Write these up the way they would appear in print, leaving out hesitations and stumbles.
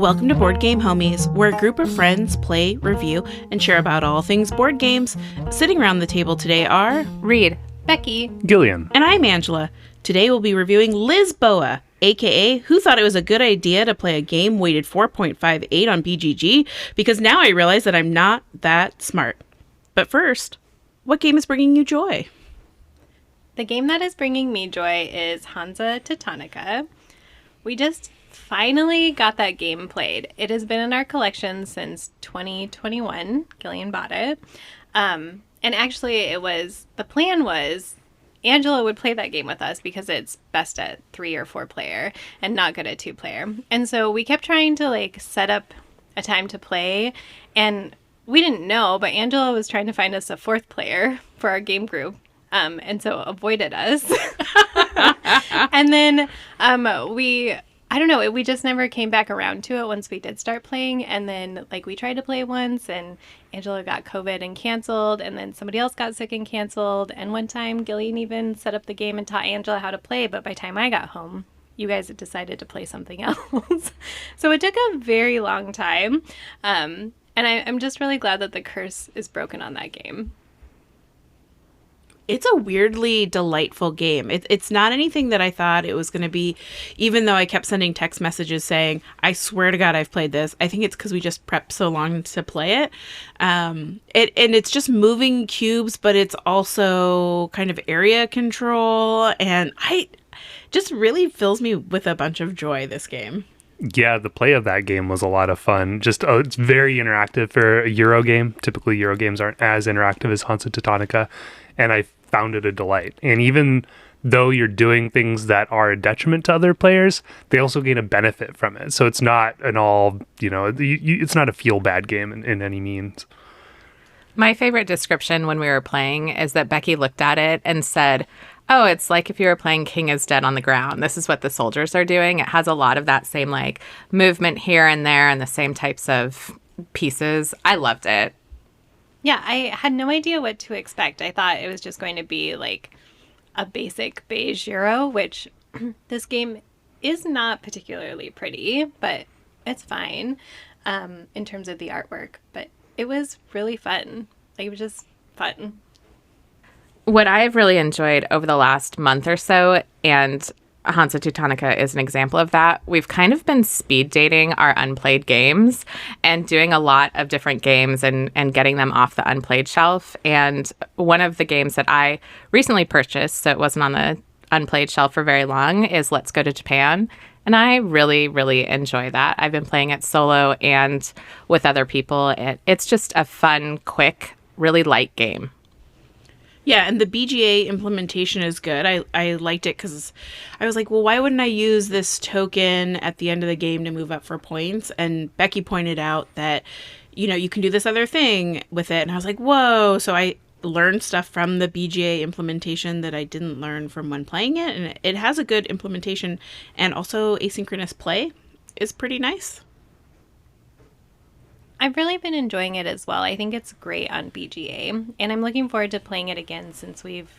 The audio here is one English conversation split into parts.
welcome to Board Game Homies, where a group of friends play, review, and share about all things board games. Sitting around the table today are Reed, Becky, Gillian, and I'm Angela. Today we'll be reviewing Lisboa, aka Who Thought It Was a Good Idea to Play a Game Weighted 4.58 on BGG, because now I realize that I'm not that smart. But first, what game is bringing you joy? the game that is bringing me joy is Hansa Teutonica. We just finally got that game played. It has been in our collection since 2021. Gillian bought it. And actually, the plan was Angela would play that game with us because it's best at 3 or 4 player and not good at 2 player. And so we kept trying to set up a time to play, and we didn't know, but Angela was trying to find us a 4th player for our game group. And so avoided us. And then we just never came back around to it once we did start playing. And then we tried to play once and Angela got COVID and canceled. And then somebody else got sick and canceled. And one time Gillian even set up the game and taught Angela how to play. But by the time I got home, you guys had decided to play something else. So it took a very long time. And I'm just really glad that the curse is broken on that game. It's a weirdly delightful game. It's not anything that I thought it was going to be, even though I kept sending text messages saying, I swear to God, I've played this. I think it's because we just prepped so long to play it. And it's just moving cubes, but it's also kind of area control. And just really fills me with a bunch of joy, this game. Yeah, the play of that game was a lot of fun. It's very interactive for a Euro game. Typically, Euro games aren't as interactive as Hansa Teutonica, and I found it a delight. And even though you're doing things that are a detriment to other players, they also gain a benefit from it. So it's not an all, it's not a feel-bad game in any means. my favorite description when we were playing is that Becky looked at it and said, oh, it's like if you were playing King is Dead on the ground. This is what the soldiers are doing. It has a lot of that same movement here and there and the same types of pieces. I loved it. Yeah, I had no idea what to expect. I thought it was just going to be a basic beige Euro, which this game is not particularly pretty, but it's fine in terms of the artwork. But it was really fun. It was just fun. What I've really enjoyed over the last month or so, and Hansa Teutonica is an example of that, we've kind of been speed dating our unplayed games and doing a lot of different games and getting them off the unplayed shelf. And one of the games that I recently purchased, so it wasn't on the unplayed shelf for very long, is Let's Go to Japan. And I really, really enjoy that. I've been playing it solo and with other people. It's just a fun, quick, really light game. Yeah, and the BGA implementation is good. I liked it because I was like, well, why wouldn't I use this token at the end of the game to move up for points? And Becky pointed out that, you can do this other thing with it. And I was like, whoa. So I learned stuff from the BGA implementation that I didn't learn from when playing it. And it has a good implementation. And also asynchronous play is pretty nice. I've really been enjoying it as well. I think it's great on BGA, and I'm looking forward to playing it again since we've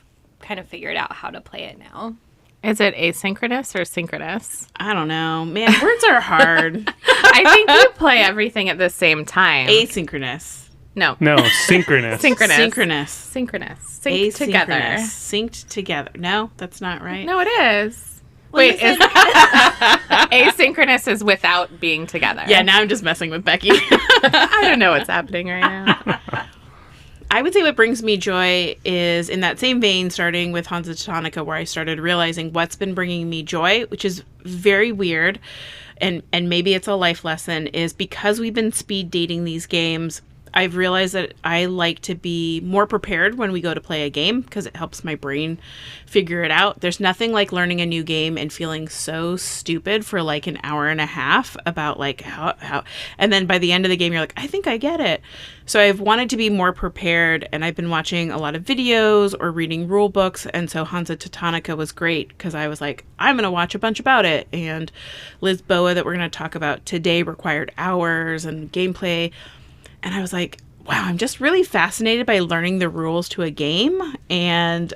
kind of figured out how to play it now. Is it asynchronous or synchronous? I don't know. Man, words are hard. I think you play everything at the same time. Asynchronous. No, synchronous. Synchronous. Synchronous. Synced together. Synced together. No, that's not right. No, it is. Wait, asynchronous is without being together. Yeah, now I'm just messing with Becky. I don't know what's happening right now. I would say what brings me joy is in that same vein, starting with Hansa Teutonica, where I started realizing what's been bringing me joy, which is very weird, and maybe it's a life lesson, is because we've been speed dating these games, I've realized that I like to be more prepared when we go to play a game because it helps my brain figure it out. There's nothing like learning a new game and feeling so stupid for an hour and a half about how and then by the end of the game you're like, I think I get it. So I've wanted to be more prepared, and I've been watching a lot of videos or reading rule books, and so Hansa Teutonica was great because I was like, I'm going to watch a bunch about it. And Lisboa, that we're going to talk about today, required hours and gameplay. And I was like, wow, I'm just really fascinated by learning the rules to a game. And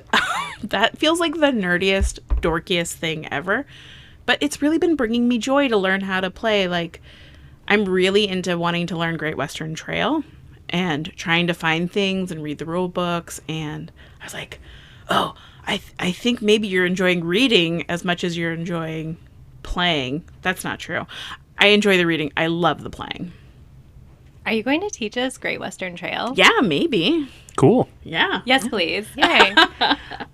that feels like the nerdiest, dorkiest thing ever. But it's really been bringing me joy to learn how to play. I'm really into wanting to learn Great Western Trail and trying to find things and read the rule books. And I was like, oh, I think maybe you're enjoying reading as much as you're enjoying playing. That's not true. I enjoy the reading. I love the playing. Are you going to teach us Great Western Trail? Yeah, maybe. Cool. Yeah. Yes, please. Yay.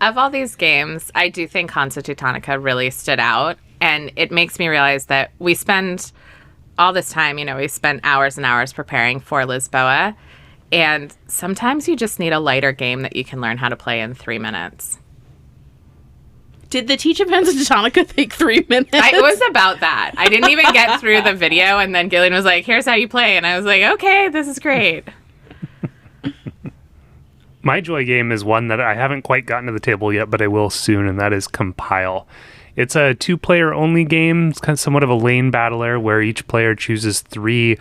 Of all these games, I do think Hansa Teutonica really stood out. And it makes me realize that we spend all this time, we spent hours and hours preparing for Lisboa. And sometimes you just need a lighter game that you can learn how to play in 3 minutes. Did the teach of Hansa Teutonica take 3 minutes? It was about that. I didn't even get through the video, and then Gillian was like, here's how you play. And I was like, okay, this is great. My joy game is one that I haven't quite gotten to the table yet, but I will soon, and that is Compile. It's a 2-player only game. It's kind of somewhat of a lane battler where each player chooses 3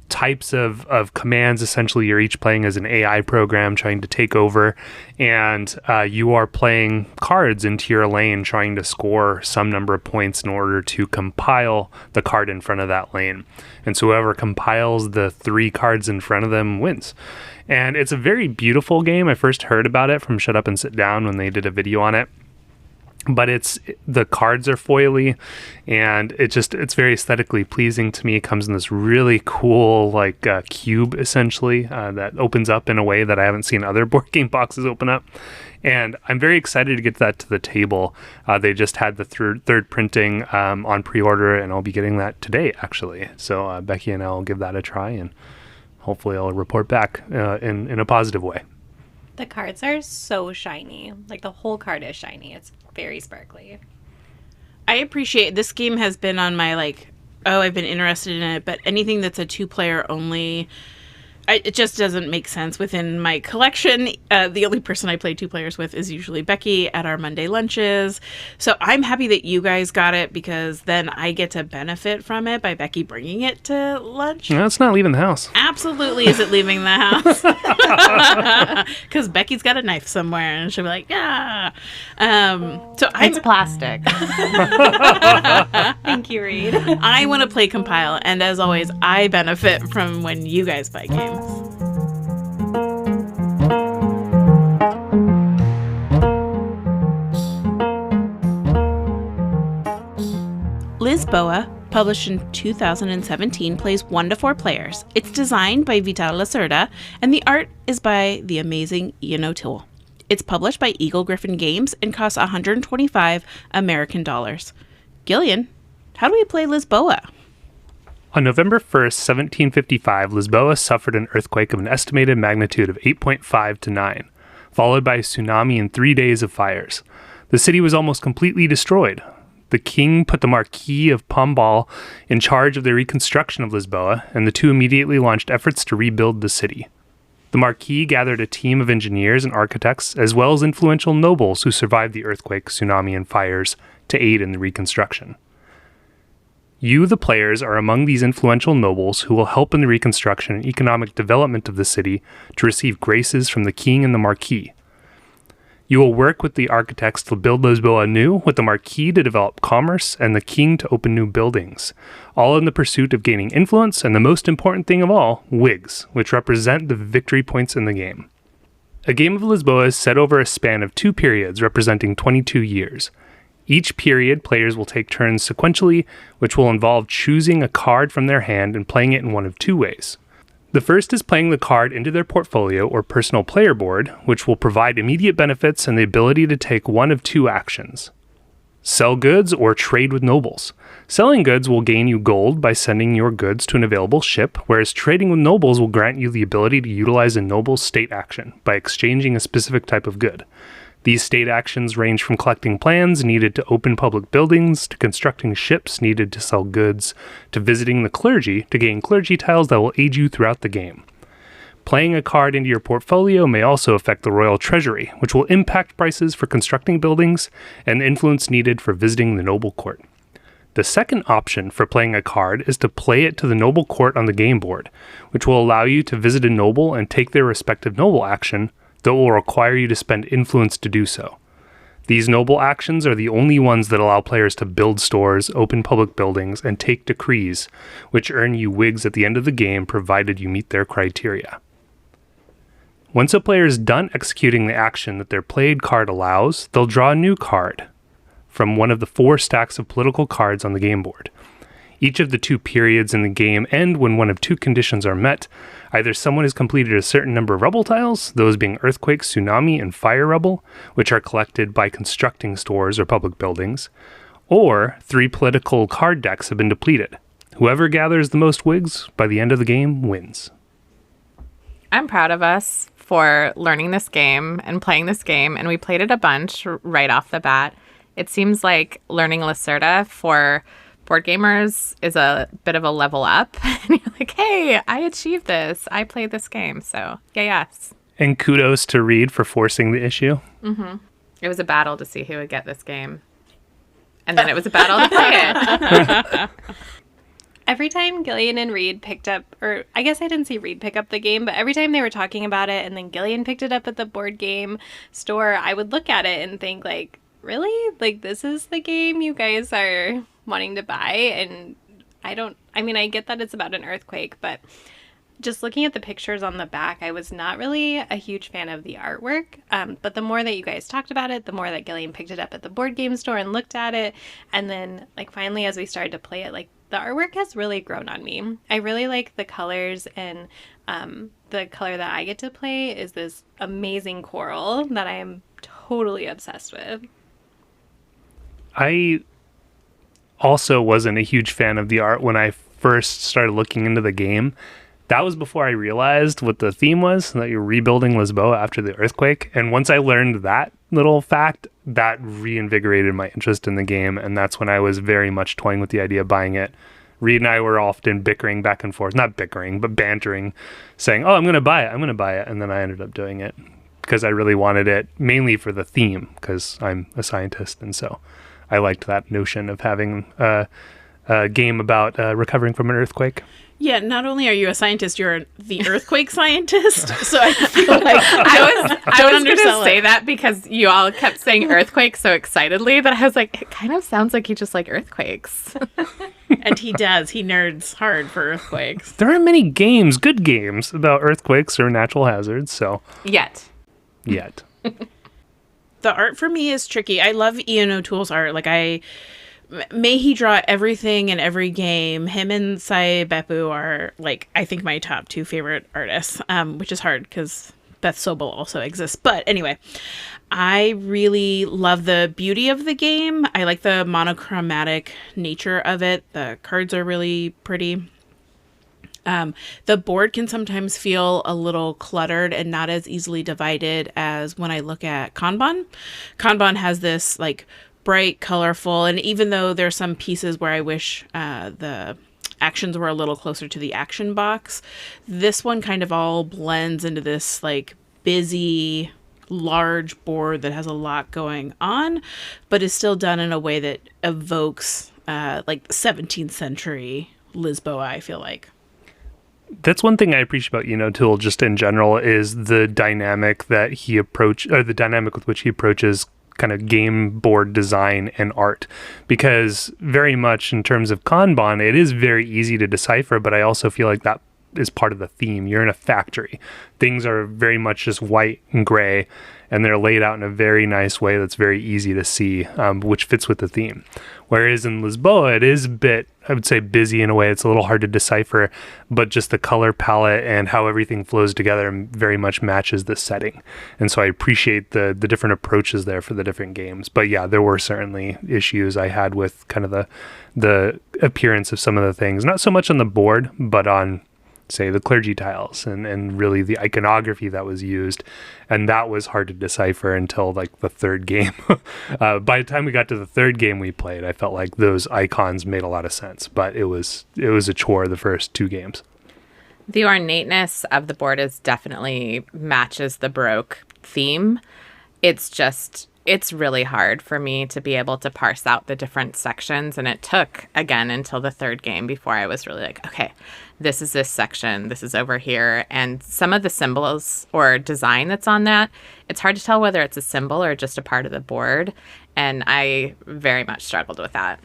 types of commands. Essentially, you're each playing as an AI program trying to take over, and you are playing cards into your lane trying to score some number of points in order to compile the card in front of that lane. And so whoever compiles the 3 cards in front of them wins. And it's a very beautiful game. I first heard about it from Shut Up and Sit Down when they did a video on it. But the cards are foily, and it's very aesthetically pleasing to me. It comes in this really cool cube essentially that opens up in a way that I haven't seen other board game boxes open up. And I'm very excited to get that to the table. They just had the third printing on pre-order, and I'll be getting that today actually. So Becky and I'll give that a try, and hopefully I'll report back in a positive way. The cards are so shiny. Like, the whole card is shiny. It's very sparkly. I appreciate this game has been on my I've been interested in it, but anything that's a 2-player only, it just doesn't make sense within my collection. The only person I play 2 players with is usually Becky at our Monday lunches. So I'm happy that you guys got it, because then I get to benefit from it by Becky bringing it to lunch. No, it's not leaving the house. Absolutely is it leaving the house. Because Becky's got a knife somewhere and she'll be like, yeah. So It's plastic. Thank you, Reed. I want to play Compile, and as always, I benefit from when you guys play games. Lisboa, published in 2017, plays 1 to 4 players. It's designed by Vital Lacerda, and the art is by the amazing Ian O'Toole. It's published by Eagle-Gryphon Games and costs $125 American dollars. Gillian, how do we play Lisboa? On November 1st, 1755, Lisboa suffered an earthquake of an estimated magnitude of 8.5 to 9, followed by a tsunami and 3 days of fires. The city was almost completely destroyed. The king put the Marquis of Pombal in charge of the reconstruction of Lisboa, and the two immediately launched efforts to rebuild the city. The Marquis gathered a team of engineers and architects, as well as influential nobles who survived the earthquake, tsunami, and fires, to aid in the reconstruction. You, the players, are among these influential nobles who will help in the reconstruction and economic development of the city to receive graces from the king and the Marquis. You will work with the architects to build Lisboa anew, with the Marquis to develop commerce and the king to open new buildings, all in the pursuit of gaining influence and, the most important thing of all, wigs, which represent the victory points in the game. A game of Lisboa is set over a span of 2 periods representing 22 years. Each period, players will take turns sequentially, which will involve choosing a card from their hand and playing it in one of 2 ways. The first is playing the card into their portfolio or personal player board, which will provide immediate benefits and the ability to take one of 2 actions. Sell goods or trade with nobles. Selling goods will gain you gold by sending your goods to an available ship, whereas trading with nobles will grant you the ability to utilize a noble's state action by exchanging a specific type of good. These state actions range from collecting plans needed to open public buildings, to constructing ships needed to sell goods, to visiting the clergy to gain clergy tiles that will aid you throughout the game. Playing a card into your portfolio may also affect the royal treasury, which will impact prices for constructing buildings and the influence needed for visiting the noble court. The second option for playing a card is to play it to the noble court on the game board, which will allow you to visit a noble and take their respective noble action, though it will require you to spend influence to do so. These noble actions are the only ones that allow players to build stores, open public buildings, and take decrees, which earn you wigs at the end of the game provided you meet their criteria. Once a player is done executing the action that their played card allows, they'll draw a new card from one of the 4 stacks of political cards on the game board. Each of the 2 periods in the game end when one of 2 conditions are met. Either someone has completed a certain number of rubble tiles, those being earthquake, tsunami, and fire rubble, which are collected by constructing stores or public buildings, or 3 political card decks have been depleted. Whoever gathers the most wigs by the end of the game wins. I'm proud of us for learning this game and playing this game, and we played it a bunch right off the bat. It seems like learning Lacerda for board gamers is a bit of a level up. And you're like, hey, I achieved this. I played this game. So, yes. And kudos to Reed for forcing the issue. Mm-hmm. It was a battle to see who would get this game. And then it was a battle to play it. Every time Gillian and Reed picked up, or I guess I didn't see Reed pick up the game, but every time they were talking about it and then Gillian picked it up at the board game store, I would look at it and think, like, really? Like, this is the game you guys are wanting to buy? And I get that it's about an earthquake, but just looking at the pictures on the back, I was not really a huge fan of the artwork. But the more that you guys talked about it, the more that Gillian picked it up at the board game store and looked at it. And then, like, finally, as we started to play it, like, the artwork has really grown on me. I really like the colors, and the color that I get to play is this amazing coral that I am totally obsessed with. I also wasn't a huge fan of the art when I first started looking into the game. That was before I realized what the theme was, that you're rebuilding Lisboa after the earthquake. And once I learned that little fact, that reinvigorated my interest in the game. And that's when I was very much toying with the idea of buying it. Reed and I were often bickering back and forth, not bickering, but bantering, saying, oh, I'm going to buy it. And then I ended up doing it because I really wanted it, mainly for the theme, because I'm a scientist. And so I liked that notion of having a game about recovering from an earthquake. Yeah, not only are you a scientist, you're the earthquake scientist. So I feel like I was going to say that because you all kept saying earthquake so excitedly that I was like, it kind of sounds like you just like earthquakes. And he does. He nerds hard for earthquakes. There aren't many games, good games, about earthquakes or natural hazards, so... Yet. The art for me is tricky. I love Ian O'Toole's art. Like, may he draw everything in every game. Him and Sai Beppu are, like, I think my top 2 favorite artists, which is hard because Beth Sobel also exists. But anyway, I really love the beauty of the game. I like the monochromatic nature of it. The cards are really pretty. The board can sometimes feel a little cluttered and not as easily divided as when I look at Kanban. Kanban has this, like, bright, colorful, and even though there's some pieces where I wish the actions were a little closer to the action box, this one kind of all blends into this, like, busy, large board that has a lot going on, but is still done in a way that evokes like 17th century Lisboa, I feel like. That's one thing I appreciate about Ian O'Toole just in general is the dynamic that the dynamic with which he approaches kind of game board design and art, because very much in terms of Kanban, it is very easy to decipher, but I also feel like that is part of the theme. You're in a factory. Things are very much just white and gray, and they're laid out in a very nice way that's very easy to see, which fits with the theme. Whereas in Lisboa, it is a bit, I would say, busy in a way. It's a little hard to decipher, but just the color palette and how everything flows together very much matches the setting. And so I appreciate the different approaches there for the different games. But yeah, there were certainly issues I had with kind of the appearance of some of the things, not so much on the board, but on, say, the clergy tiles and really the iconography that was used. And that was hard to decipher until like the third game. By the time we got to the third game we played, I felt like those icons made a lot of sense, but it was a chore the first 2 games. The ornateness of the board is definitely matches the Baroque theme. It's just it's really hard for me to be able to parse out the different sections. And it took, again, until the third game before I was really like, okay, this is this section, this is over here. And some of the symbols or design that's on that, it's hard to tell whether it's a symbol or just a part of the board. And I very much struggled with that.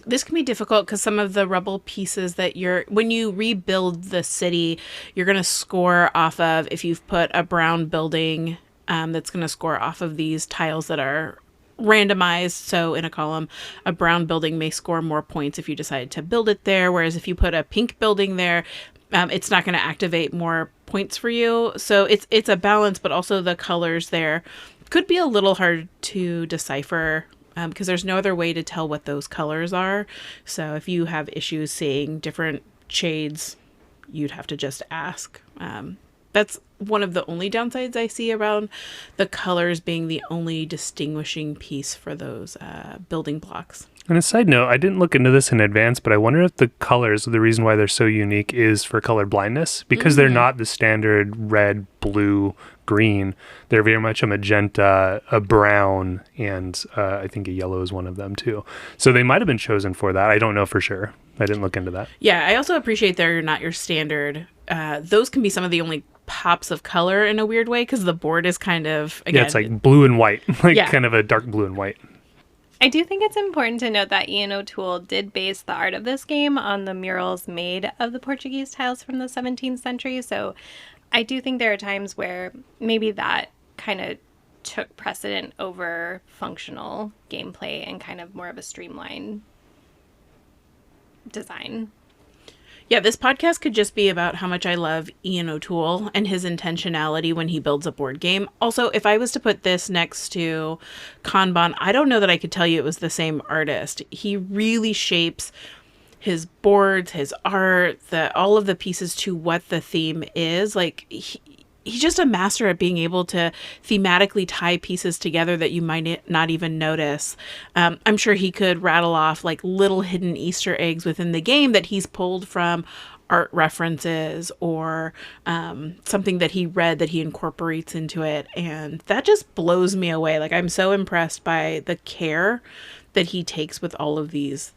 This can be difficult because some of the rubble pieces that when you rebuild the city, you're going to score off of, if you've put a brown building, that's going to score off of these tiles that are randomized. So in a column, a brown building may score more points if you decide to build it there. Whereas if you put a pink building there, it's not going to activate more points for you. So it's a balance, but also the colors there could be a little hard to decipher because there's no other way to tell what those colors are. So if you have issues seeing different shades, you'd have to just ask. That's one of the only downsides I see around the colors being the only distinguishing piece for those building blocks. And a side note, I didn't look into this in advance, but I wonder if the colors, the reason why they're so unique is for color blindness, because they're not the standard red, blue, green. They're very much a magenta, a brown, and I think a yellow is one of them too. So they might have been chosen for that. I don't know for sure. I didn't look into that. Yeah, I also appreciate they're not your standard. Those can be some of the only pops of color in a weird way because the board is kind of, again, yeah, it's like blue and white, kind of a dark blue and white. I do think it's important to note that Ian O'Toole did base the art of this game on the murals made of the Portuguese tiles from the 17th century. So I do think there are times where maybe that kind of took precedent over functional gameplay and kind of more of a streamlined design. Yeah, this podcast could just be about how much I love Ian O'Toole and his intentionality when he builds a board game. Also, if I was to put this next to Kanban, I don't know that I could tell you it was the same artist. He really shapes his boards, his art, all of the pieces to what the theme is. Like, he's just a master at being able to thematically tie pieces together that you might not even notice. I'm sure he could rattle off like little hidden Easter eggs within the game that he's pulled from art references or something that he read that he incorporates into it. And that just blows me away. Like, I'm so impressed by the care that he takes with all of these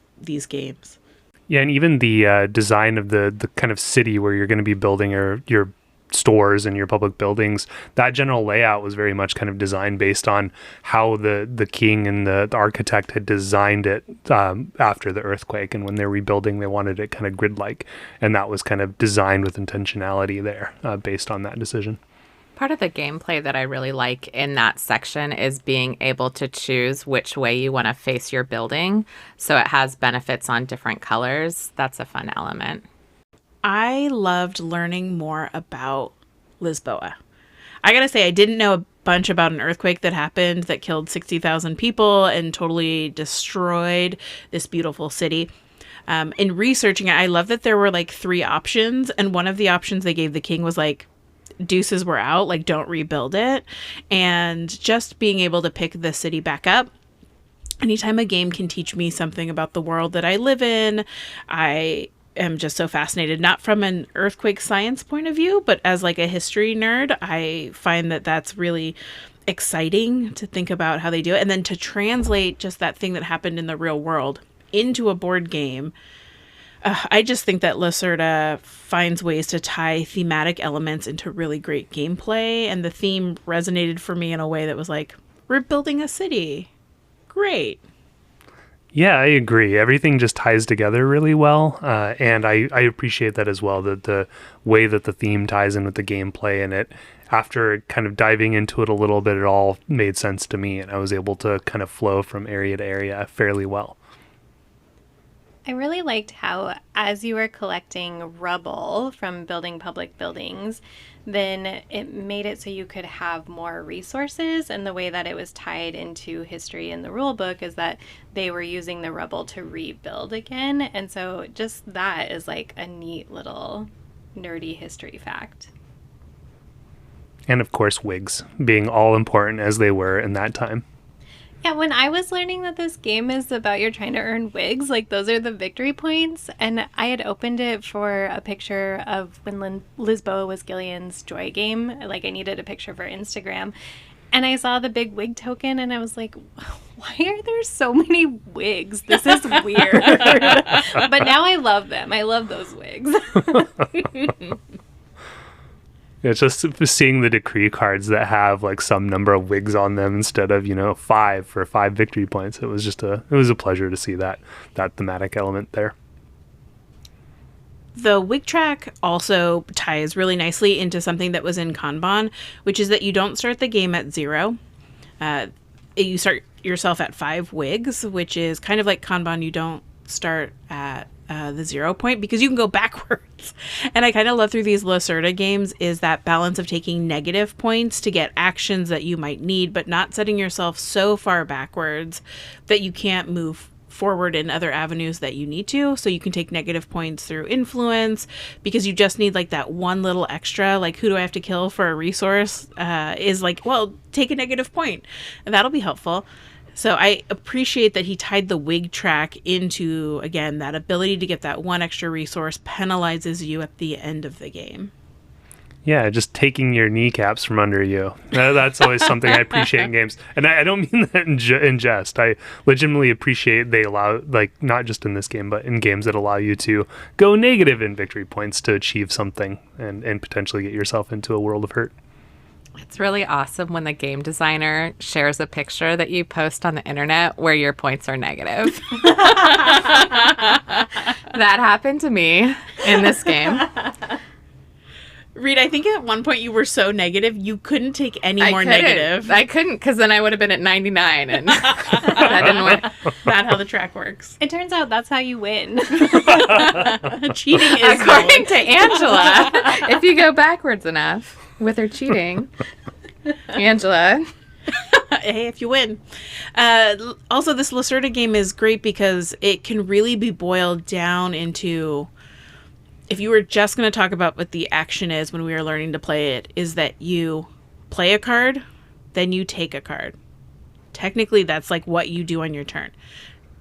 games. Yeah, and even the design of the kind of city where you're going to be building your stores and your public buildings, that general layout was very much kind of designed based on how the king and the architect had designed it after the earthquake, and when they're rebuilding they wanted it kind of grid-like, and that was kind of designed with intentionality there based on that decision. Part of the gameplay that I really like in that section is being able to choose which way you want to face your building, so it has benefits on different colors. That's a fun element. I loved learning more about Lisboa. I gotta say, I didn't know a bunch about an earthquake that happened that killed 60,000 people and totally destroyed this beautiful city. In researching it, I love that there were like 3 options, and one of the options they gave the king was like, deuces were out, like don't rebuild it. And just being able to pick the city back up. Anytime a game can teach me something about the world that I live in, I am just so fascinated, not from an earthquake science point of view, but as like a history nerd. I find that that's really exciting to think about how they do it. And then to translate just that thing that happened in the real world into a board game. I just think that Lacerda finds ways to tie thematic elements into really great gameplay. And the theme resonated for me in a way that was like, we're building a city. Great. Yeah, I agree. Everything just ties together really well. And I appreciate that as well, that the way that the theme ties in with the gameplay, and it, after kind of diving into it a little bit, it all made sense to me, and I was able to kind of flow from area to area fairly well. I really liked how, as you were collecting rubble from building public buildings, then it made it so you could have more resources. And the way that it was tied into history in the rule book is that they were using the rubble to rebuild again. And so just that is like a neat little nerdy history fact. And of course, wigs being all important as they were in that time. Yeah, when I was learning that this game is about you're trying to earn wigs, like those are the victory points, and I had opened it for a picture of when Lisboa was Gillian's Joy game. Like I needed a picture for Instagram, And I saw the big wig token and I was like, why are there so many wigs? This is weird. But now I love them. I love those wigs. It's just seeing the decree cards that have like some number of wigs on them instead of, 5 for 5 victory points. It was a pleasure to see that thematic element there. The wig track also ties really nicely into something that was in Kanban, which is that you don't start the game at 0. You start yourself at 5 wigs, which is kind of like Kanban. You don't start at the 0 point because you can go backwards. And I kind of love through these Lacerda games is that balance of taking negative points to get actions that you might need, but not setting yourself so far backwards that you can't move forward in other avenues that you need to. So you can take negative points through influence because you just need like that one little extra, like who do I have to kill for a resource, is like, well, take a negative point and that'll be helpful. So I appreciate that he tied the wig track into, again, that ability to get that one extra resource penalizes you at the end of the game. Yeah, just taking your kneecaps from under you. That's always something I appreciate in games. And I don't mean that in jest. I legitimately appreciate they allow, like, not just in this game, but in games that allow you to go negative in victory points to achieve something and potentially get yourself into a world of hurt. It's really awesome when the game designer shares a picture that you post on the internet where your points are negative. That happened to me in this game. Reed, I think at one point you were so negative you couldn't take any more negative. I couldn't because then I would have been at 99 and that didn't work. Not how the track works. It turns out that's how you win. Cheating is according to Angela. If you go backwards enough with her cheating, Angela. Hey, if you win. Also, this Lacerda game is great because it can really be boiled down into, if you were just going to talk about what the action is when we were learning to play it, is that you play a card, then you take a card. Technically, that's like what you do on your turn.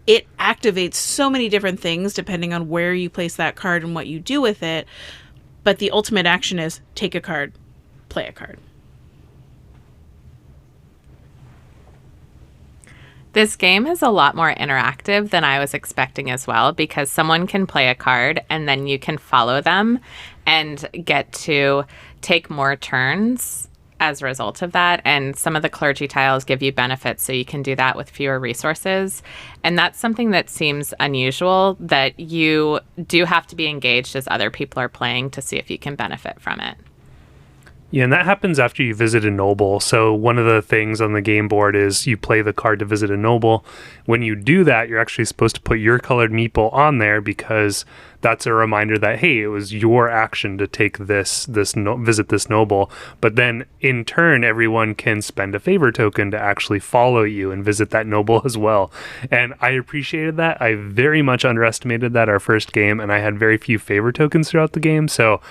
It activates so many different things depending on where you place that card and what you do with it. But the ultimate action is take a card, play a card. This game is a lot more interactive than I was expecting as well, because someone can play a card and then you can follow them and get to take more turns as a result of that. And some of the clergy tiles give you benefits, so you can do that with fewer resources. And that's something that seems unusual, that you do have to be engaged as other people are playing to see if you can benefit from it. Yeah, and that happens after you visit a noble. So one of the things on the game board is you play the card to visit a noble. When you do that, you're actually supposed to put your colored meeple on there because that's a reminder that, hey, it was your action to take visit this noble. But then in turn, everyone can spend a favor token to actually follow you and visit that noble as well. And I appreciated that. I very much underestimated that our first game, and I had very few favor tokens throughout the game. So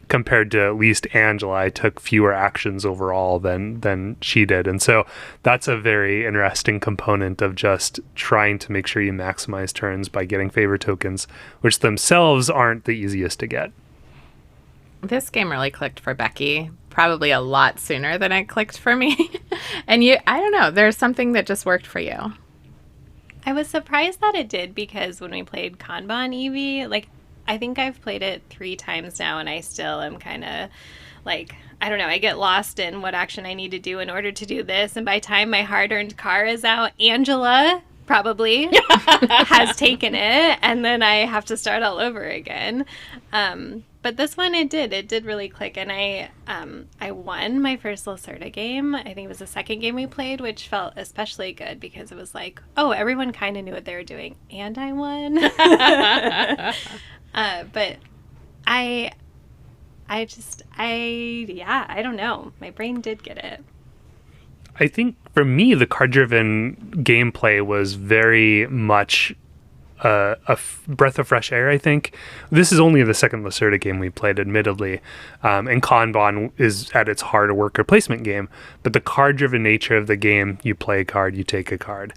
compared to at least Angela, I took fewer actions overall than she did. And so that's a very interesting component of just trying to make sure you maximize turns by getting favor tokens, which themselves aren't the easiest to get. This game really clicked for Becky, probably a lot sooner than it clicked for me. And I don't know, there's something that just worked for you. I was surprised that it did, because when we played Kanban Eevee, I think I've played it 3 times now, and I still am kind of I don't know, I get lost in what action I need to do in order to do this. And by the time my hard-earned car is out, Angela probably has taken it, and then I have to start all over again. But this one, it did really click. And I won my first Lacerda game. I think it was the second game we played, which felt especially good because it was like, oh, everyone kind of knew what they were doing, and I won. But I don't know. My brain did get it. I think for me, the card-driven gameplay was very much a breath of fresh air, I think. This is only the second Lacerda game we played, admittedly. And Kanban is at its heart a worker placement game. But the card-driven nature of the game, you play a card, you take a card,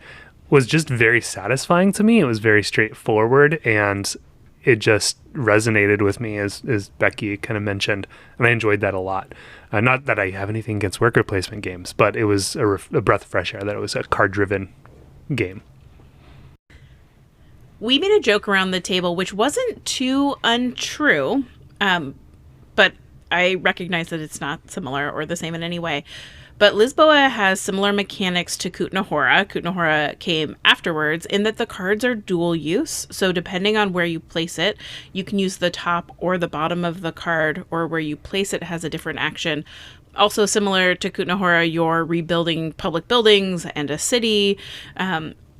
was just very satisfying to me. It was very straightforward, and it just resonated with me, as Becky kind of mentioned, and I enjoyed that a lot. Not that I have anything against worker placement games, but it was a breath of fresh air that it was a card-driven game. We made a joke around the table, which wasn't too untrue, but I recognize that it's not similar or the same in any way. But Lisboa has similar mechanics to Teutonica. Teutonica came afterwards in that the cards are dual use. So depending on where you place it, you can use the top or the bottom of the card, or where you place it has a different action. Also similar to Teutonica, you're rebuilding public buildings and a city.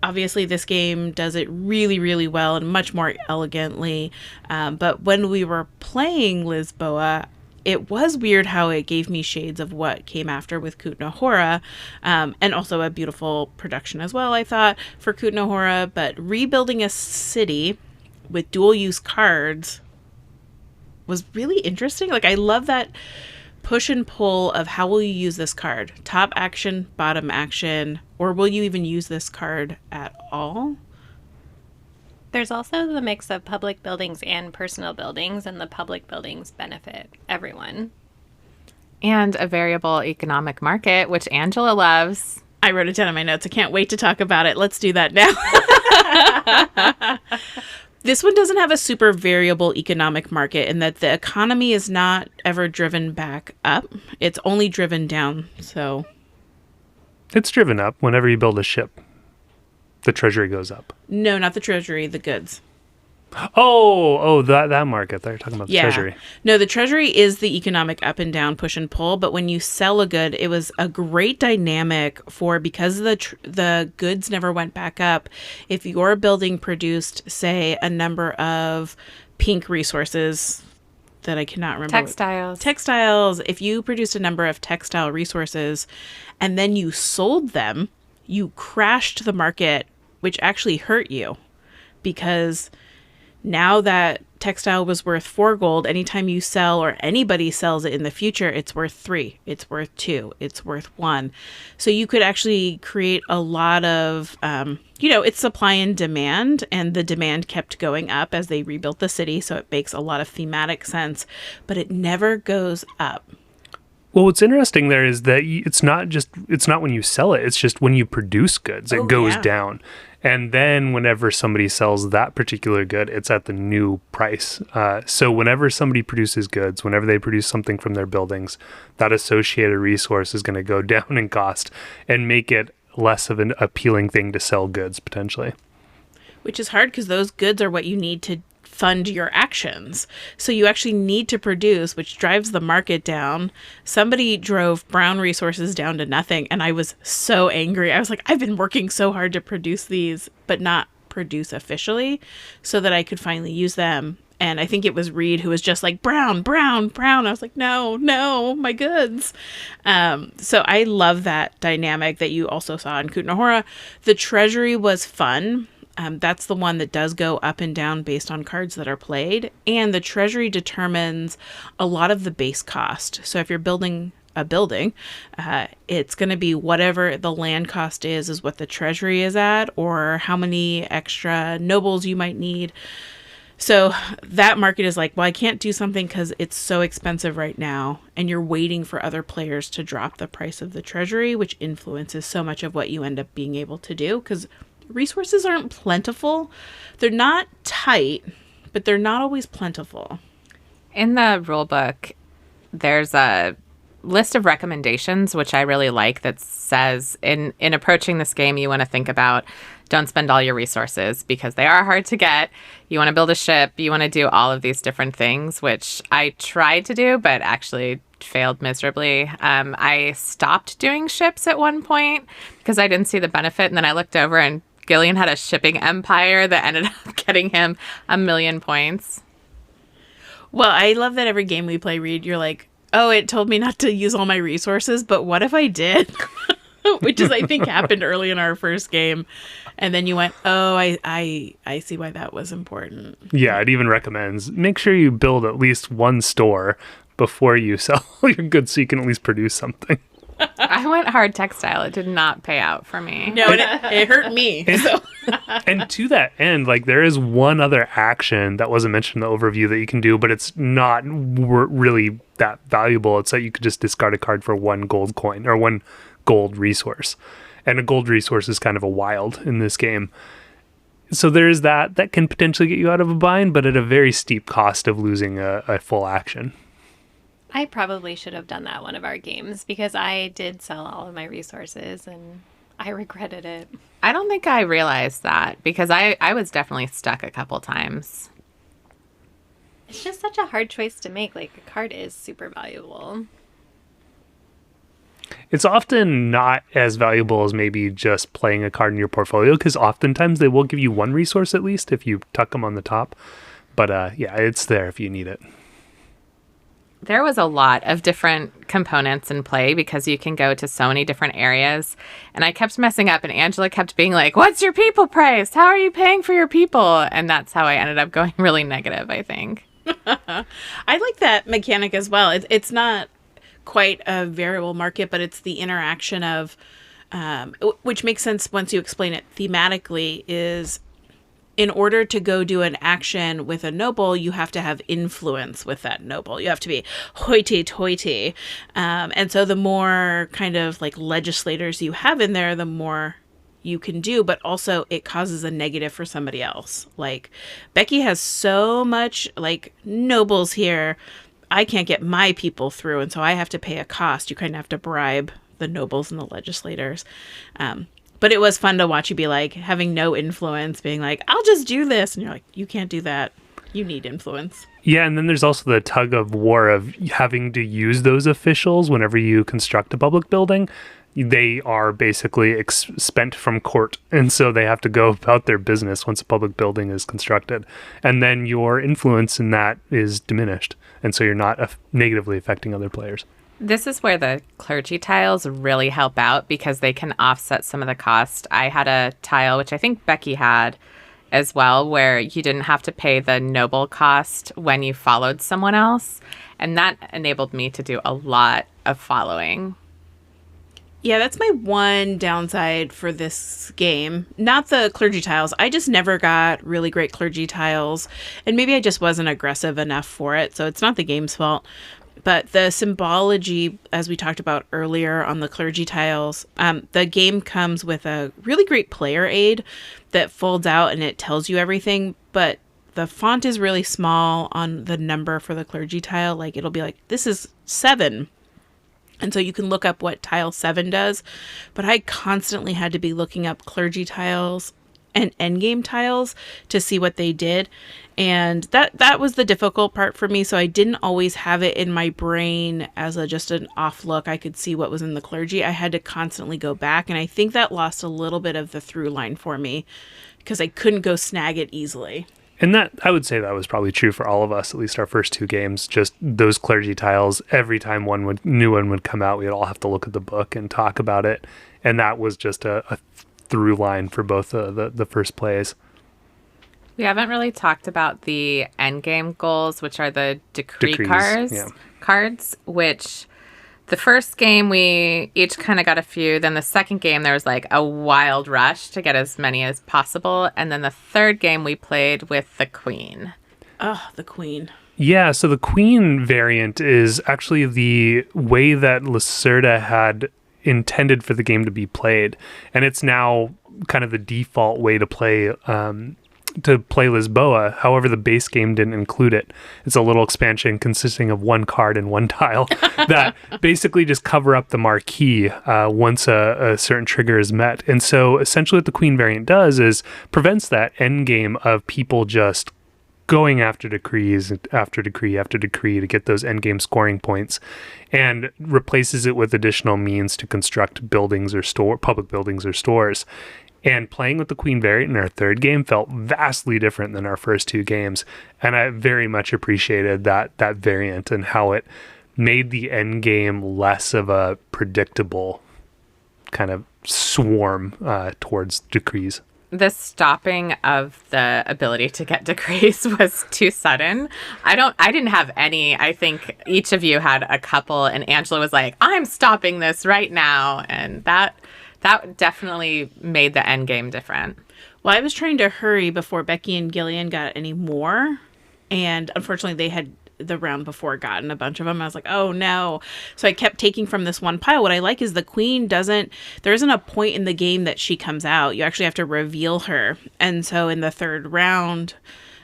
Obviously, this game does it really, really well and much more elegantly. But when we were playing Lisboa, it was weird how it gave me shades of what came after with Teutonica, and also a beautiful production as well, I thought, for Teutonica. But rebuilding a city with dual-use cards was really interesting. Like, I love that push and pull of how will you use this card? Top action, bottom action, or will you even use this card at all? There's also the mix of public buildings and personal buildings, and the public buildings benefit everyone. And a variable economic market, which Angela loves. I wrote it down in my notes. I can't wait to talk about it. Let's do that now. This one doesn't have a super variable economic market in that the economy is not ever driven back up. It's only driven down. So It's driven up whenever you build a ship. The treasury goes up. no, not the treasury, the goods. That market. They're talking about the treasury. No, the treasury is the economic up and down, push and pull. But when you sell a good, it was a great dynamic for, because the goods never went back up. If your building produced, say, a number of pink resources that I cannot remember. Textiles. If you produced a number of textile resources and then you sold them, you crashed the market, which actually hurt you, because now that textile was worth 4 gold, anytime you sell or anybody sells it in the future, it's worth 3, it's worth 2, it's worth 1. So you could actually create a lot of, it's supply and demand, and the demand kept going up as they rebuilt the city. So it makes a lot of thematic sense, but it never goes up. Well, what's interesting there is that it's not when you sell it, it's just when you produce goods, it goes down. And then whenever somebody sells that particular good, it's at the new price. So whenever somebody produces goods, whenever they produce something from their buildings, that associated resource is going to go down in cost and make it less of an appealing thing to sell goods, potentially. Which is hard, because those goods are what you need to fund your actions. So you actually need to produce, which drives the market down. Somebody drove brown resources down to nothing, and I was so angry. I was like, I've been working so hard to produce these, but not produce officially, so that I could finally use them. And I think it was Reed who was just like, brown, brown, brown. I was like, no, my goods. So I love that dynamic that you also saw in Teutonica. The treasury was fun. That's the one that does go up and down based on cards that are played. And the treasury determines a lot of the base cost. So if you're building a building, it's going to be whatever the land cost is what the treasury is at, or how many extra nobles you might need. So that market is like, well, I can't do something because it's so expensive right now. And you're waiting for other players to drop the price of the treasury, which influences so much of what you end up being able to do, because resources aren't plentiful. They're not tight, but they're not always plentiful. In the rule book, there's a list of recommendations, which I really like, that says in approaching this game, you want to think about, don't spend all your resources because they are hard to get. You want to build a ship. You want to do all of these different things, which I tried to do, but actually failed miserably. I stopped doing ships at one point because I didn't see the benefit. And then I looked over and Gillian had a shipping empire that ended up getting him 1,000,000 points. Well, I love that every game we play, Reed, you're like, oh, it told me not to use all my resources, but what if I did? Which is, I think, happened early in our first game. And then you went, oh, I see why that was important. Yeah, it even recommends make sure you build at least one store before you sell your goods so you can at least produce something. I went hard textile. It did not pay out for me. No, it hurt me. So. And to that end, like there is one other action that wasn't mentioned in the overview that you can do, but it's not really that valuable. It's that you could just discard a card for 1 gold coin or 1 gold resource. And a gold resource is kind of a wild in this game. So there's that can potentially get you out of a bind, but at a very steep cost of losing a full action. I probably should have done that one of our games because I did sell all of my resources and I regretted it. I don't think I realized that because I was definitely stuck a couple times. It's just such a hard choice to make. Like, a card is super valuable. It's often not as valuable as maybe just playing a card in your portfolio, because oftentimes they will give you 1 resource at least if you tuck them on the top. But yeah, it's there if you need it. There was a lot of different components in play because you can go to so many different areas. And I kept messing up and Angela kept being like, what's your people price? How are you paying for your people? And that's how I ended up going really negative, I think. I like that mechanic as well. It's not quite a variable market, but it's the interaction of, which makes sense once you explain it thematically, is in order to go do an action with a noble, you have to have influence with that noble. You have to be hoity-toity. And so the more kind of like legislators you have in there, the more you can do, but also it causes a negative for somebody else. Like, Becky has so much like nobles here, I can't get my people through, and so I have to pay a cost. You kind of have to bribe the nobles and the legislators. But it was fun to watch you be like, having no influence, being like, I'll just do this. And you're like, you can't do that. You need influence. Yeah, and then there's also the tug of war of having to use those officials whenever you construct a public building. They are basically spent from court, and so they have to go about their business once a public building is constructed. And then your influence in that is diminished, and so you're not negatively affecting other players. This is where the clergy tiles really help out because they can offset some of the cost. I had a tile, which I think Becky had as well, where you didn't have to pay the noble cost when you followed someone else. And that enabled me to do a lot of following. Yeah, that's my one downside for this game. Not the clergy tiles. I just never got really great clergy tiles. And maybe I just wasn't aggressive enough for it. So it's not the game's fault. But the symbology, as we talked about earlier on the clergy tiles, the game comes with a really great player aid that folds out and it tells you everything. But the font is really small on the number for the clergy tile. Like, it'll be like, this is 7. And so you can look up what tile 7 does. But I constantly had to be looking up clergy tiles and endgame tiles to see what they did. And that was the difficult part for me. So I didn't always have it in my brain as just an off look. I could see what was in the clergy. I had to constantly go back. And I think that lost a little bit of the through line for me because I couldn't go snag it easily. And that, I would say that was probably true for all of us, at least our first 2 games. Just those clergy tiles, every time new one would come out, we'd all have to look at the book and talk about it. And that was just a through line for both the first plays. We haven't really talked about the endgame goals, which are the decrees, cards, which the first game we each kind of got a few. Then the second game, there was like a wild rush to get as many as possible. And then the third game we played with the queen. Oh, the queen. Yeah, so the queen variant is actually the way that Lacerda had intended for the game to be played. And it's now kind of the default way to play Lisboa. However, the base game didn't include it. It's a little expansion consisting of 1 card and 1 tile that basically just cover up the Marquis once a certain trigger is met. And so essentially what the Queen variant does is prevents that end game of people just going after decrees after decree after decree to get those end game scoring points, and replaces it with additional means to construct buildings or public buildings or stores. And playing with the Queen variant in our third game felt vastly different than our first 2 games. And I very much appreciated that variant and how it made the end game less of a predictable kind of swarm towards decrees. the stopping of the ability to get decrease was too sudden. I didn't have any. I think each of you had a couple, and Angela was like, I'm stopping this right now. And that definitely made the end game different. Well, I was trying to hurry before Becky and Gillian got any more. And unfortunately, they had the round before gotten a bunch of them. I was like, oh no. So I kept taking from this one pile. What I like is the queen there isn't a point in the game that she comes out. You actually have to reveal her. And so in the third round,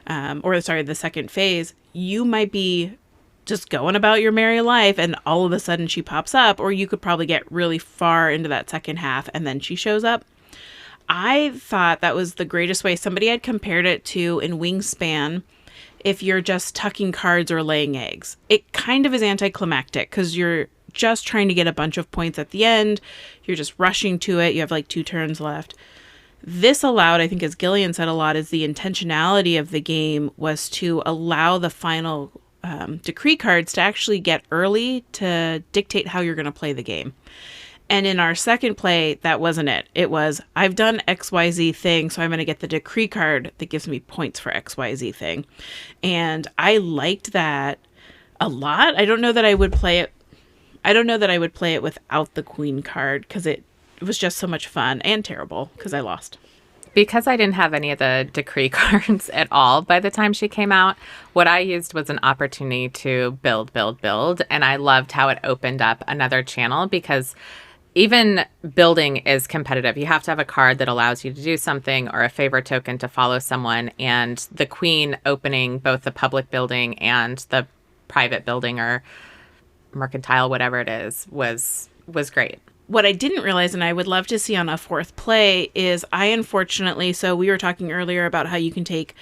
the second phase, you might be just going about your merry life and all of a sudden she pops up, or you could probably get really far into that second half and then she shows up. I thought that was the greatest way. Somebody had compared it to in Wingspan, if you're just tucking cards or laying eggs. It kind of is anticlimactic because you're just trying to get a bunch of points at the end. You're just rushing to it. You have like 2 turns left. This allowed, I think, as Gillian said a lot, is the intentionality of the game was to allow the final decree cards to actually get early to dictate how you're going to play the game. And in our second play, that wasn't it. It was, I've done XYZ thing, so I'm going to get the decree card that gives me points for XYZ thing. And I liked that a lot. I don't know that I would play it without the queen card because it was just so much fun and terrible because I lost. Because I didn't have any of the decree cards at all by the time she came out, what I used was an opportunity to build. And I loved how it opened up another channel because even building is competitive. You have to have a card that allows you to do something or a favor token to follow someone. And the queen opening both the public building and the private building or mercantile, whatever it is, was great. What I didn't realize, and I would love to see on a fourth play, is so we were talking earlier about how you can take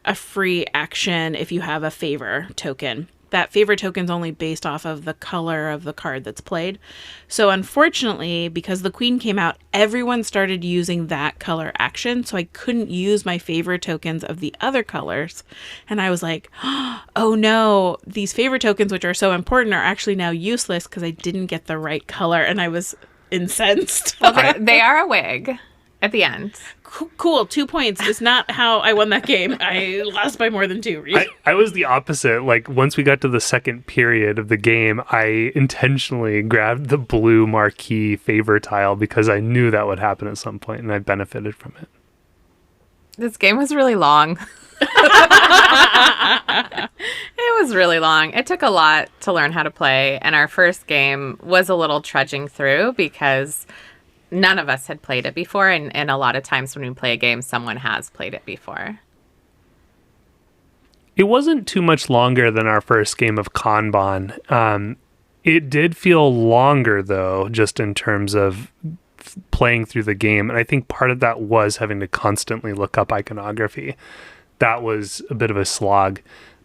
a free action if you have a favor token. That favor token's only based off of the color of the card that's played. So unfortunately, because the queen came out, everyone started using that color action. So I couldn't use my favor tokens of the other colors. And I was like, oh no, these favor tokens, which are so important, are actually now useless because I didn't get the right color. And I was incensed. Well, they are a wig at the end. Cool. 2 points is not how I won that game. I lost by more than 2. I was the opposite. Like, once we got to the second period of the game, I intentionally grabbed the blue Marquis favor tile because I knew that would happen at some point, and I benefited from it. This game was really long. It was really long. It took a lot to learn how to play, and our first game was a little trudging through because none of us had played it before, and a lot of times when we play a game, someone has played it before. It wasn't too much longer than our first game of Kanban. It did feel longer, though, just in terms of playing through the game, and I think part of that was having to constantly look up iconography. That was a bit of a slog.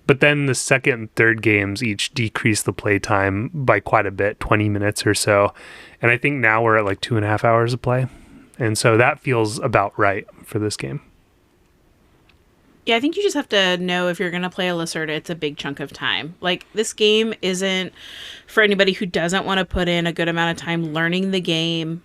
But then the second and third games each decreased the playtime by quite a bit, 20 minutes or so. And I think now we're at like 2.5 hours of play. And so that feels about right for this game. Yeah, I think you just have to know if you're going to play a Lacerda, it's a big chunk of time. Like, this game isn't for anybody who doesn't want to put in a good amount of time learning the game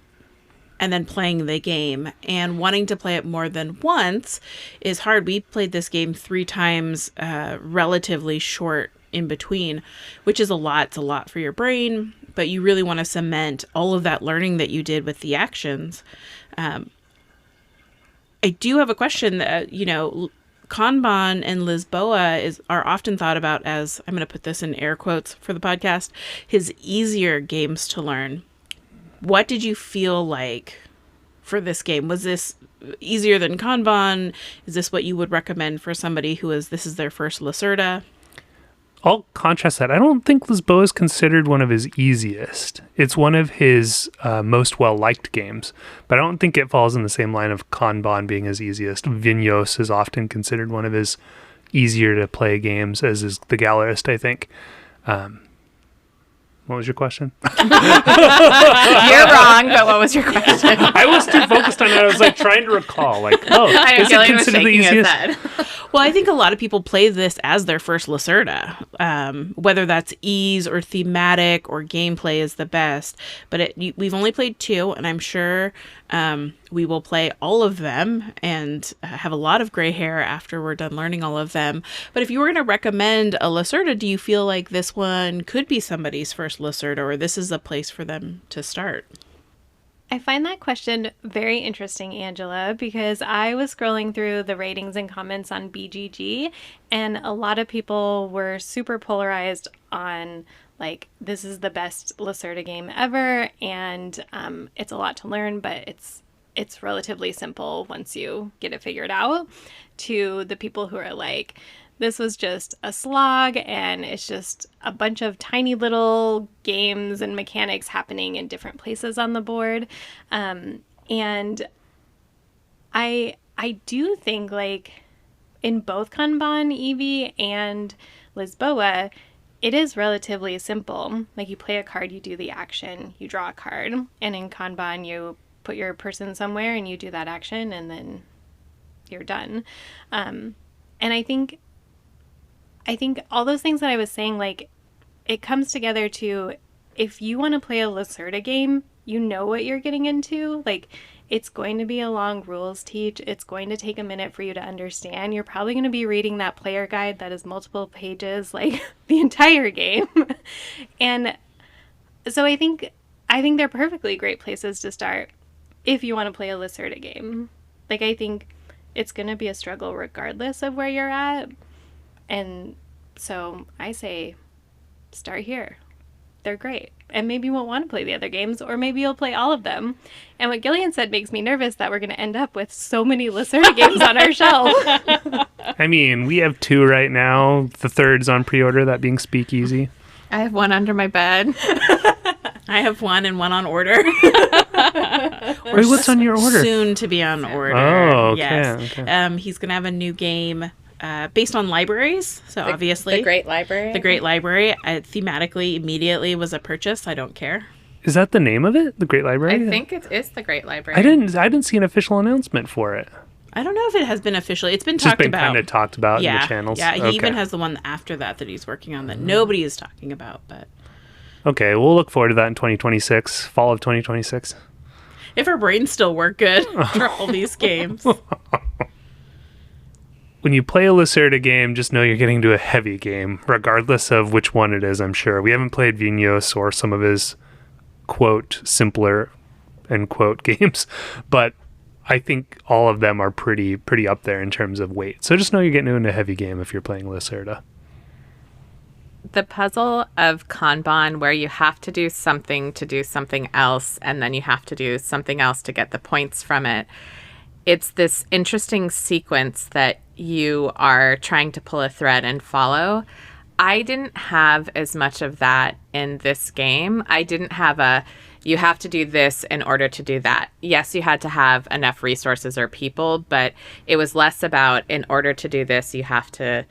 and then playing the game. And wanting to play it more than once is hard. We played this game 3 times, relatively short in between, which is a lot. It's a lot for your brain, but you really want to cement all of that learning that you did with the actions. I do have a question that, Kanban and Lisboa are often thought about as, I'm going to put this in air quotes for the podcast, his easier games to learn. What did you feel like for this game? Was this easier than Kanban? Is this what you would recommend for somebody this is their first Lacerda? I'll contrast that. I don't think Lisboa is considered one of his easiest. It's one of his most well-liked games, but I don't think it falls in the same line of Kanban being his easiest. Vinhos is often considered one of his easier-to-play games, as is the Gallerist, I think. What was your question? You're wrong, but what was your question? I was too focused on it. I was like trying to recall. Like, is it considered the easiest? Well, I think a lot of people play this as their first Lacerda. Whether that's ease or thematic or gameplay is the best. But we've only played 2, and I'm sure We will play all of them and have a lot of gray hair after we're done learning all of them. But if you were going to recommend a Lacerda, do you feel like this one could be somebody's first Lacerda, or this is a place for them to start? I find that question very interesting, Angela, because I was scrolling through the ratings and comments on BGG, and a lot of people were super polarized on, like, this is the best Lacerda game ever, and it's a lot to learn, but it's relatively simple once you get it figured out, to the people who are like, this was just a slog, and it's just a bunch of tiny little games and mechanics happening in different places on the board. And I do think, like, in both Kanban, Eevee, and Lisboa, it is relatively simple. Like, you play a card, you do the action, you draw a card, and in Kanban, you put your person somewhere and you do that action, and then you're done. And I think all those things that I was saying, like, it comes together to, if you want to play a Lacerda game, you know what you're getting into. Like, it's going to be a long rules teach. It's going to take a minute for you to understand. You're probably going to be reading that player guide that is multiple pages, like, the entire game. And so I think they're perfectly great places to start if you want to play a Lacerda game. Like, I think it's going to be a struggle regardless of where you're at. And so I say, start here. They're great. And maybe you won't want to play the other games, or maybe you'll play all of them. And what Gillian said makes me nervous that we're going to end up with so many Lacerda games on our shelf. I mean, we have 2 right now. The third's on pre-order, that being Speakeasy. I have one under my bed. I have one and one on order. Wait, what's on your order? Soon to be on order. Oh, okay. Yes. Okay. He's going to have a new game based on libraries. So obviously. The Great Library. The Great Library. Thematically, immediately was a purchase. I don't care. Is that the name of it? The Great Library? I think it is the Great Library. I didn't see an official announcement for it. I don't know if it has been officially. It's been Just talked been about. kind of talked about in the channels. Yeah, he Okay. even has the one after that he's working on that nobody is talking about. But Okay, we'll look forward to that in 2026, fall of 2026. if our brains still work good for all these games. When you play a Lacerda game, just know you're getting to a heavy game, regardless of which one it is, I'm sure. We haven't played Vinos or some of his, quote, simpler, end quote, games, but I think all of them are pretty up there in terms of weight. So just know you're getting into a heavy game if you're playing Lacerda. The puzzle of Kanban, where you have to do something else, and then you have to do something else to get the points from it. It's this interesting sequence that you are trying to pull a thread and follow. I didn't have as much of that in this game. I didn't have you have to do this in order to do that. Yes, you had to have enough resources or people, but it was less about, in order to do this, you have to...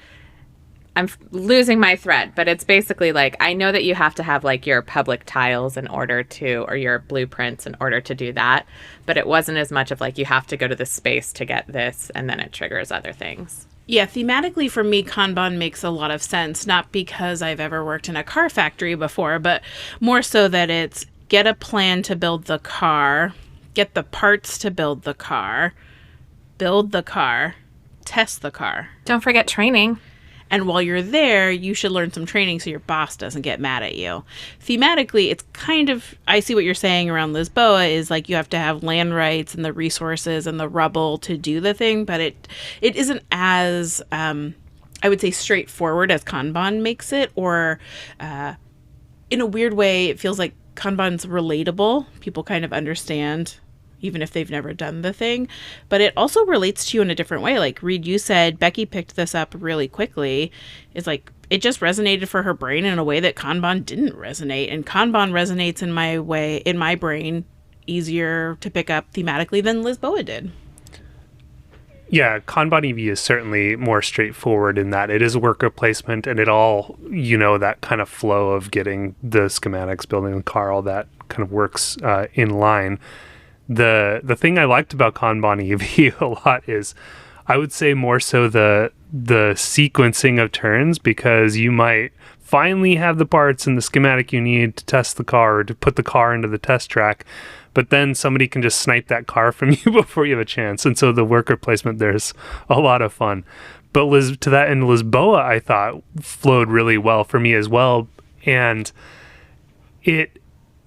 I'm losing my thread, but it's basically like, I know that you have to have, like, your public tiles in order to, or your blueprints in order to do that, but it wasn't as much of like, you have to go to this space to get this, and then it triggers other things. Yeah, thematically for me, Kanban makes a lot of sense, not because I've ever worked in a car factory before, but more so that it's get a plan to build the car, get the parts to build the car, test the car. Don't forget training. And while you're there, you should learn some training so your boss doesn't get mad at you. Thematically, it's kind of, I see what you're saying around Lisboa is like you have to have land rights and the resources and the rubble to do the thing, but it isn't as, I would say, straightforward as Kanban makes it, or in a weird way, it feels like Kanban's relatable. People kind of understand even if they've never done the thing, but it also relates to you in a different way. Like Reed, you said Becky picked this up really quickly. It's like it just resonated for her brain in a way that Kanban didn't resonate, and Kanban resonates in my brain easier to pick up thematically than Lisboa did. Yeah, Kanban EV is certainly more straightforward in that it is a worker placement, and it all, that kind of flow of getting the schematics, building the car, all that kind of works in line. The thing I liked about Kanban EV a lot is, I would say more so the sequencing of turns, because you might finally have the parts and the schematic you need to test the car or to put the car into the test track, but then somebody can just snipe that car from you before you have a chance. And so the worker placement there's a lot of fun. But to that end, Lisboa, I thought, flowed really well for me as well. And it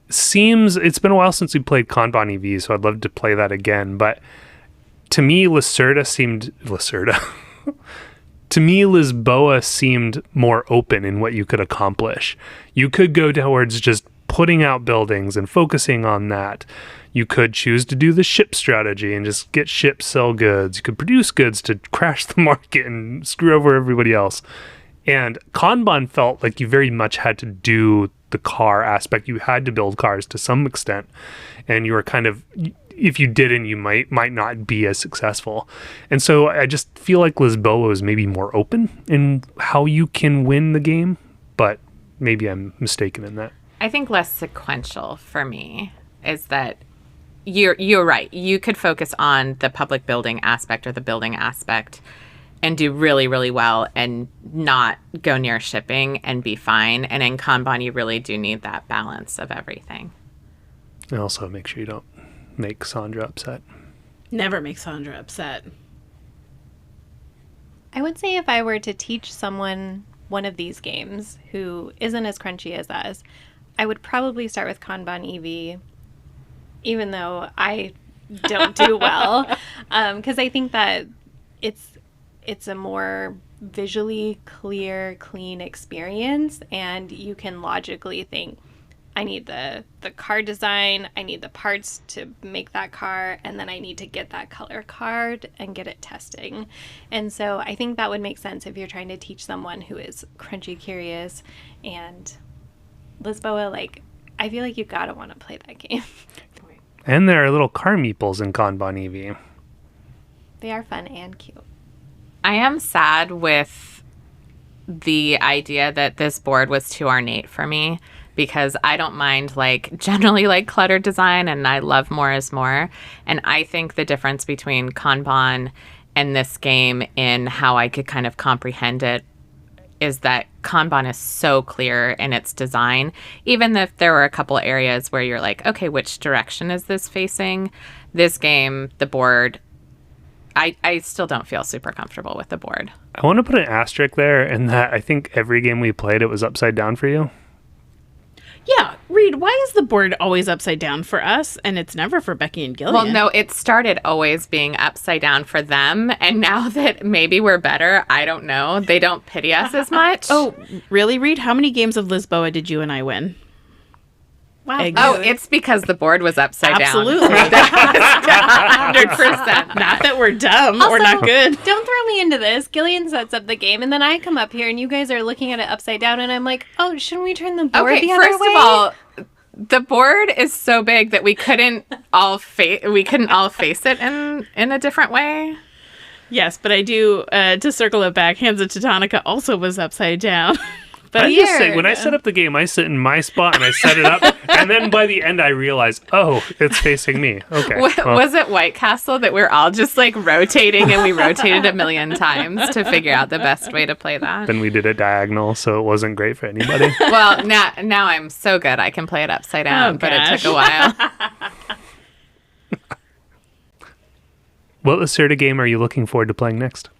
seems, it's been a while since we played Kanban EV, so I'd love to play that again. But to me, Lisboa seemed more open in what you could accomplish. You could go towards just putting out buildings and focusing on that. You could choose to do the ship strategy and just get ships, sell goods. You could produce goods to crash the market and screw over everybody else. And Kanban felt like you very much had to do the car aspect. You had to build cars to some extent. And you were kind of, if you didn't, you might not be as successful. And so I just feel like Lisboa is maybe more open in how you can win the game, but maybe I'm mistaken in that. I think less sequential for me is that you're right. You could focus on the public building aspect or the building aspect and do really, really well and not go near shipping and be fine. And in Kanban, you really do need that balance of everything. And also make sure you don't make Sandra upset. Never make Sandra upset. I would say if I were to teach someone one of these games who isn't as crunchy as us, I would probably start with Kanban EV, even though I don't do well, because I think that it's a more visually clear, clean experience, and you can logically think, I need the car design, I need the parts to make that car, and then I need to get that color card and get it testing. And so I think that would make sense if you're trying to teach someone who is crunchy curious. And Lisboa, like, I feel like you gotta want to play that game. And there are little car meeples in Kanban EV. They are fun and cute. I am sad with the idea that this board was too ornate for me, because I don't mind generally cluttered design, and I love more is more. And I think the difference between Kanban and this game in how I could kind of comprehend it is that Kanban is so clear in its design. Even if there were a couple areas where you're like, okay, which direction is this facing? This game, the board, I still don't feel super comfortable with the board. I want to put an asterisk there in that I think every game we played, it was upside down for you. Yeah, Reed, why is the board always upside down for us and it's never for Becky and Gillian? Well, no, it started always being upside down for them, and now that maybe we're better, I don't know. They don't pity us as much. Oh, really, Reed? How many games of Lisboa did you and I win? Wow. Oh, it's because the board was upside Absolutely. down. 100%. Not that we're dumb Also, or not good. Don't throw me into this. Gillian sets up the game, and then I come up here, and you guys are looking at it upside down, and I'm like, oh, shouldn't we turn the board Okay, the other first way? of all, the board is so big that we couldn't all face it in a different way. Yes, but I do, to circle it back, Hansa Teutonica also was upside down. But I just say, when I set up the game, I sit in my spot and I set it up, and then by the end I realize, oh, it's facing me. Okay. Well, Was it White Castle that we're all just rotating, and we rotated a million times to figure out the best way to play that? then we did it diagonal, so it wasn't great for anybody. Well, now I'm so good I can play it upside down, but it took a while. What Lacerda game are you looking forward to playing next?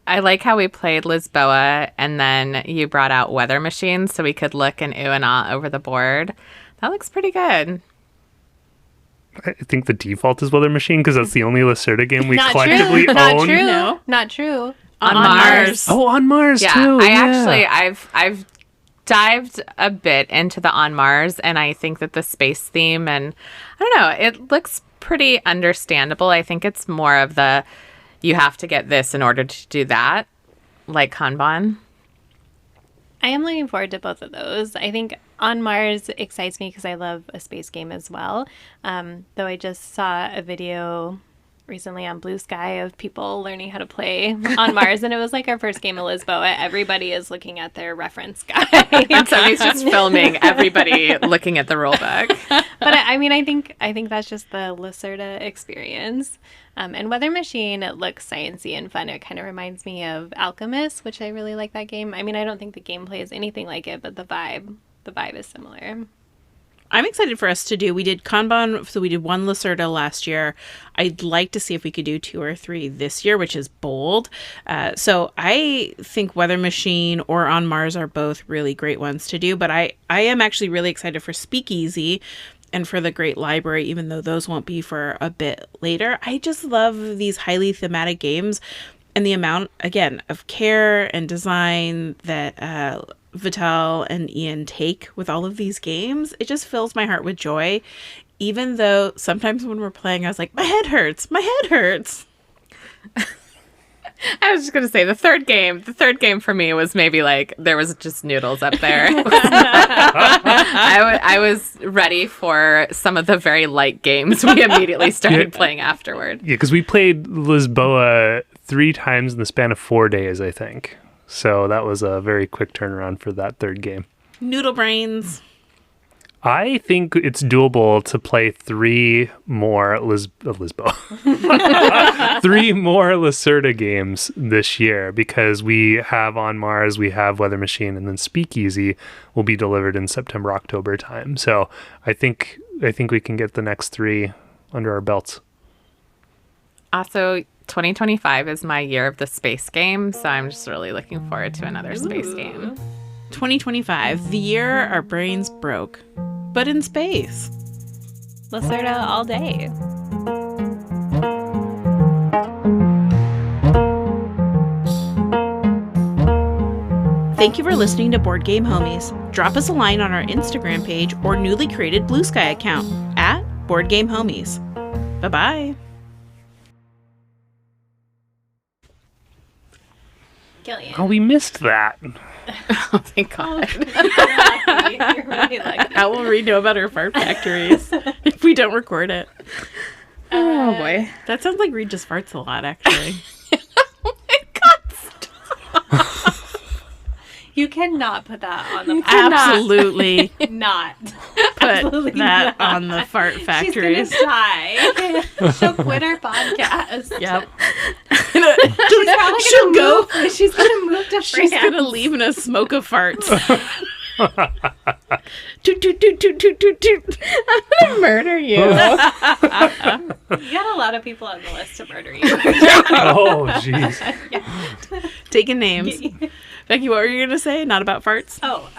I like how we played Lisboa, and then you brought out weather machines so we could look and ooh and ah over the board. That looks pretty good. I think the default is Weather Machine because that's the only Lacerda game we Not collectively true. own. Not true. No. Not true. On Mars. Oh, on Mars Yeah, too. I've dived a bit into the On Mars, and I think that the space theme, and I don't know, it looks pretty understandable. I think it's more of the you have to get this in order to do that, like Kanban. I am looking forward to both of those. I think On Mars excites me because I love a space game as well. Though I just saw a video recently on Blue Sky of people learning how to play On Mars, and it was like our first game of Lisboa. Everybody is looking at their reference guide. And somebody's just filming everybody looking at the rule book. But I mean, I think that's just the Lacerda experience. And Weather Machine, it looks sciencey and fun. It kind of reminds me of Alchemist, which I really like that game. I mean, I don't think the gameplay is anything like it, but the vibe is similar. I'm excited for us to do. We did Kanban, so we did 1 Lacerda last year. I'd like to see if we could do 2 or 3 this year, which is bold. So I think Weather Machine or On Mars are both really great ones to do. But I am actually really excited for Speakeasy and for the Great Library, even though those won't be for a bit later. I just love these highly thematic games and the amount, again, of care and design that Vital and Ian take with all of these games. It just fills my heart with joy, even though sometimes when we're playing, I was like, my head hurts. I was just going to say the third game for me was maybe like there was just noodles up there. I was ready for some of the very light games we immediately started playing afterward. Yeah, because we played Lisboa 3 times in the span of 4 days, I think. So that was a very quick turnaround for that third game. Noodle brains. I think it's doable to play 3 more Lisboa. 3 more Lacerda games this year, because we have On Mars, we have Weather Machine, and then Speakeasy will be delivered in September, October time. So I think we can get the next 3 under our belts. Also, 2025 is my year of the space game, so I'm just really looking forward to another space game. 2025, the year our brains broke, but in space. Lacerda all day. Thank you for listening to Board Game Homies. Drop us a line on our Instagram page or newly created Blue Sky account at Board Game Homies. Bye-bye. Killian. Oh, we missed that. Oh, thank God. You're really lucky. How will we know about our fart factories if we don't record it? Oh, boy. That sounds like Reed just farts a lot, actually. Oh, my God. You cannot put that on the Absolutely not. put Absolutely that not. on the fart factories. She's gonna die. She'll quit her podcast. Yep. She's probably She'll gonna go. move. She's gonna move to France. She's gonna leave in a smoke of farts. Toot, toot, toot, toot, toot, toot, toot. I'm going to murder you. You got a lot of people on the list to murder you. Oh, jeez. Taking names. Becky, what were you gonna say? Not about farts? Oh,